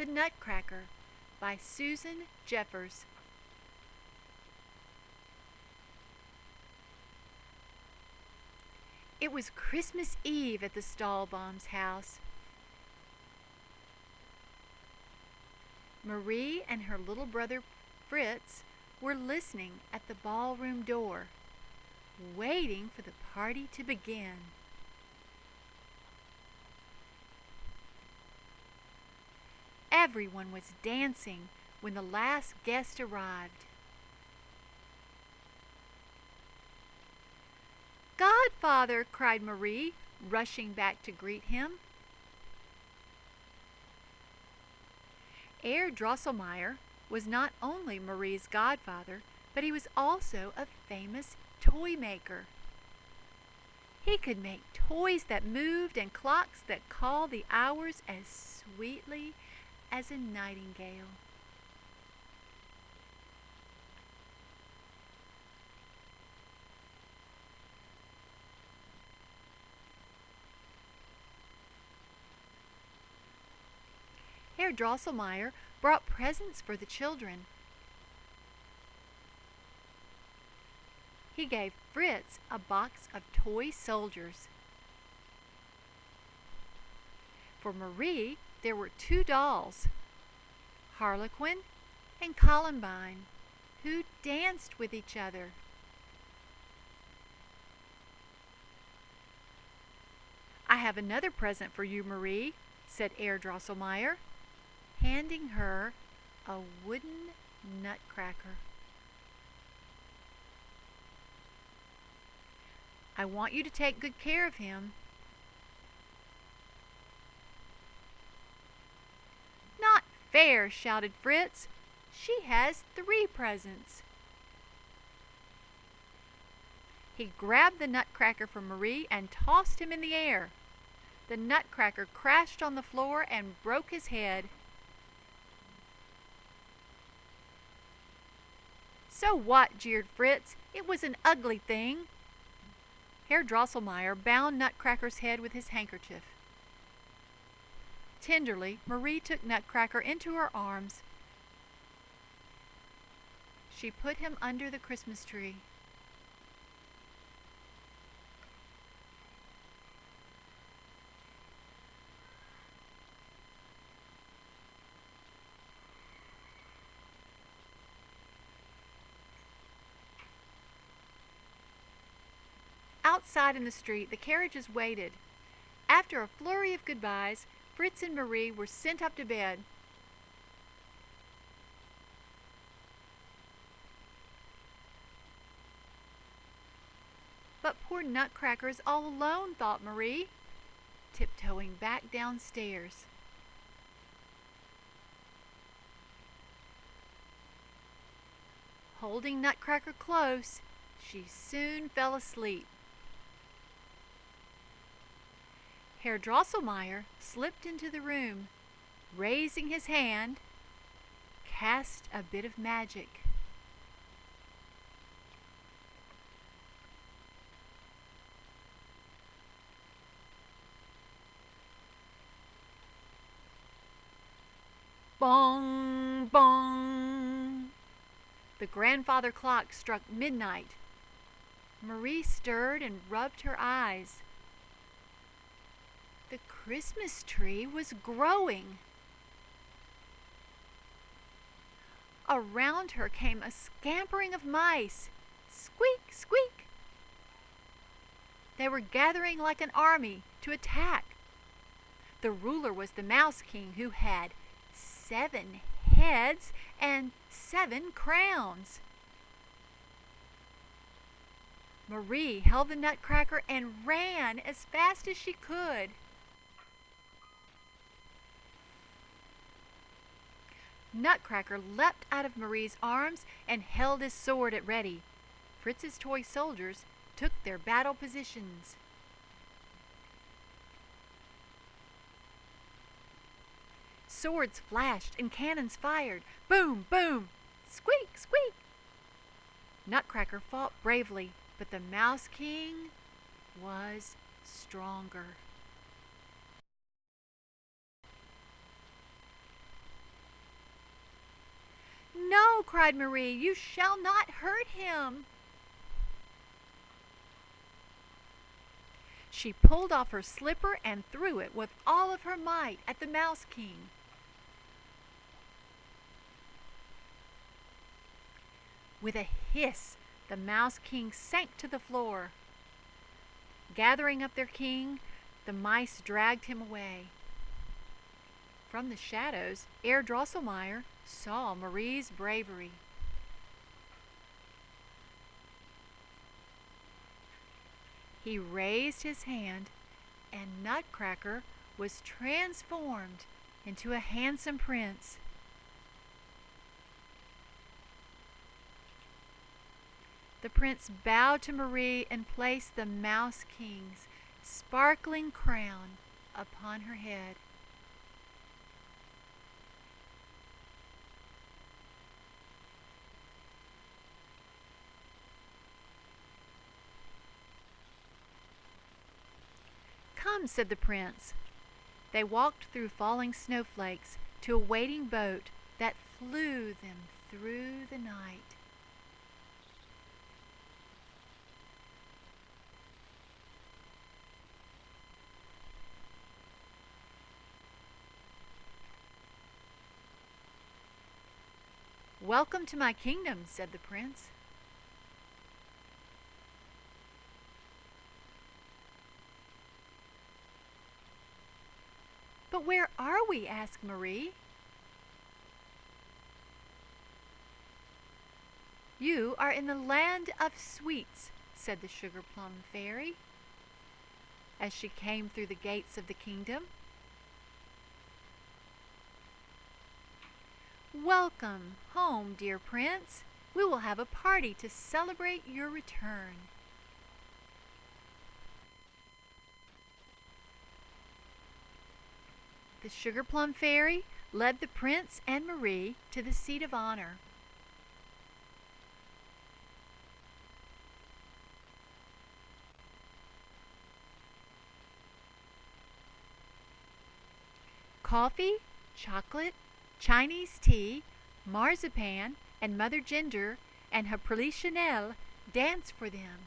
The Nutcracker by Susan Jeffers. It was Christmas Eve at the Stahlbaum's house. Marie and her little brother Fritz were listening at the ballroom door, waiting for the party to begin. Everyone was dancing when the last guest arrived. "Godfather!" cried Marie, rushing back to greet him. Herr Drosselmeyer was not only Marie's godfather, but he was also a famous toy maker. He could make toys that moved and clocks that called the hours as sweetly as a nightingale. Herr Drosselmeyer brought presents for the children. He gave Fritz a box of toy soldiers. For Marie, there were 2 dolls, Harlequin and Columbine, who danced with each other. "I have another present for you, Marie," said Herr Drosselmeyer, handing her a wooden nutcracker. "I want you to take good care of him." "Not fair!" shouted Fritz. "She has 3 presents." He grabbed the nutcracker from Marie and tossed him in the air. The nutcracker crashed on the floor and broke his head. "So what?" jeered Fritz. "It was an ugly thing." Herr Drosselmeyer bound Nutcracker's head with his handkerchief. Tenderly, Marie took Nutcracker into her arms. She put him under the Christmas tree. Outside in the street, the carriages waited. After a flurry of goodbyes, Fritz and Marie were sent up to bed. "But poor Nutcracker is all alone," thought Marie, tiptoeing back downstairs. Holding Nutcracker close, she soon fell asleep. Herr Drosselmeyer slipped into the room, raising his hand, cast a bit of magic. Bong! Bong! The grandfather clock struck midnight. Marie stirred and rubbed her eyes. The Christmas tree was growing. Around her came a scampering of mice. Squeak, squeak! They were gathering like an army to attack. The ruler was the Mouse King, who had 7 heads and 7 crowns. Marie held the Nutcracker and ran as fast as she could. Nutcracker leapt out of Marie's arms and held his sword at ready. Fritz's toy soldiers took their battle positions. Swords flashed and cannons fired. Boom, boom! Squeak, squeak! Nutcracker fought bravely, but the Mouse King was stronger. "No," cried Marie, "you shall not hurt him." She pulled off her slipper and threw it with all of her might at the Mouse King. With a hiss, the Mouse King sank to the floor. Gathering up their king, the mice dragged him away. From the shadows, Herr Drosselmeyer saw Marie's bravery. He raised his hand, and Nutcracker was transformed into a handsome prince. The prince bowed to Marie and placed the Mouse King's sparkling crown upon her head. "Come," said the prince. They walked through falling snowflakes to a waiting boat that flew them through the night. "Welcome to my kingdom," said the prince. "But where are we?" asked Marie. "You are in the land of sweets," said the Sugar Plum Fairy, as she came through the gates of the kingdom. "Welcome home, dear prince. We will have a party to celebrate your return." The Sugar Plum Fairy led the prince and Marie to the seat of honor. Coffee, chocolate, Chinese tea, marzipan, and Mother Ginger and Haprili Chanel danced for them.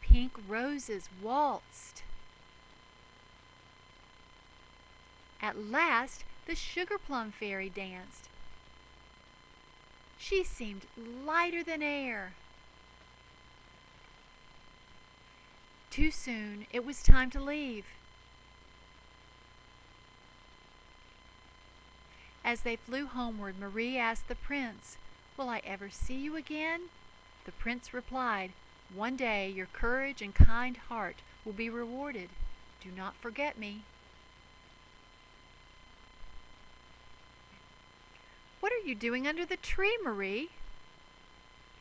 Pink roses waltzed. At last, the Sugar Plum Fairy danced. She seemed lighter than air. Too soon, it was time to leave. As they flew homeward, Marie asked the prince, "Will I ever see you again?" The prince replied, "One day your courage and kind heart will be rewarded. Do not forget me." "What are you doing under the tree, Marie?"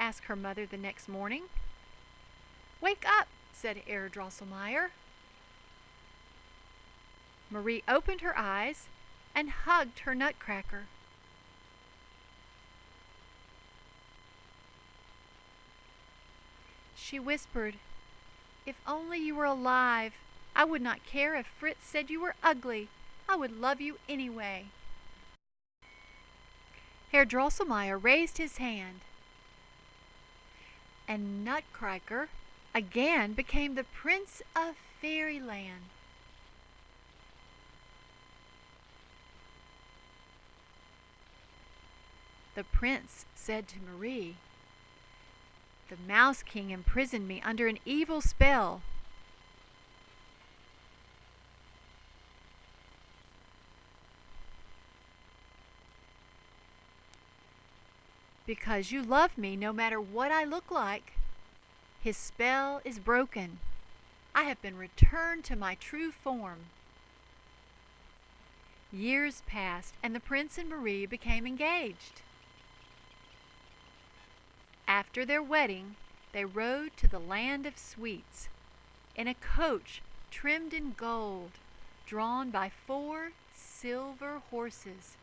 asked her mother the next morning. "Wake up," said Herr Drosselmeyer. Marie opened her eyes and hugged her Nutcracker. She whispered, "If only you were alive, I would not care if Fritz said you were ugly. I would love you anyway." Herr Drosselmeyer raised his hand, and Nutcracker again became the Prince of Fairyland. The prince said to Marie, "The Mouse King imprisoned me under an evil spell. Because you love me no matter what I look like, his spell is broken. I have been returned to my true form." Years passed, and the prince and Marie became engaged. After their wedding, they rode to the land of sweets in a coach trimmed in gold, drawn by 4 silver horses.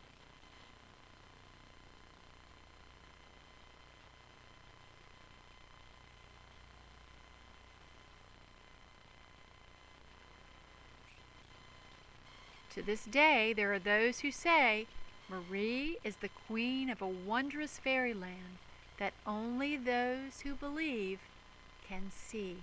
To this day, there are those who say Marie is the queen of a wondrous fairyland that only those who believe can see.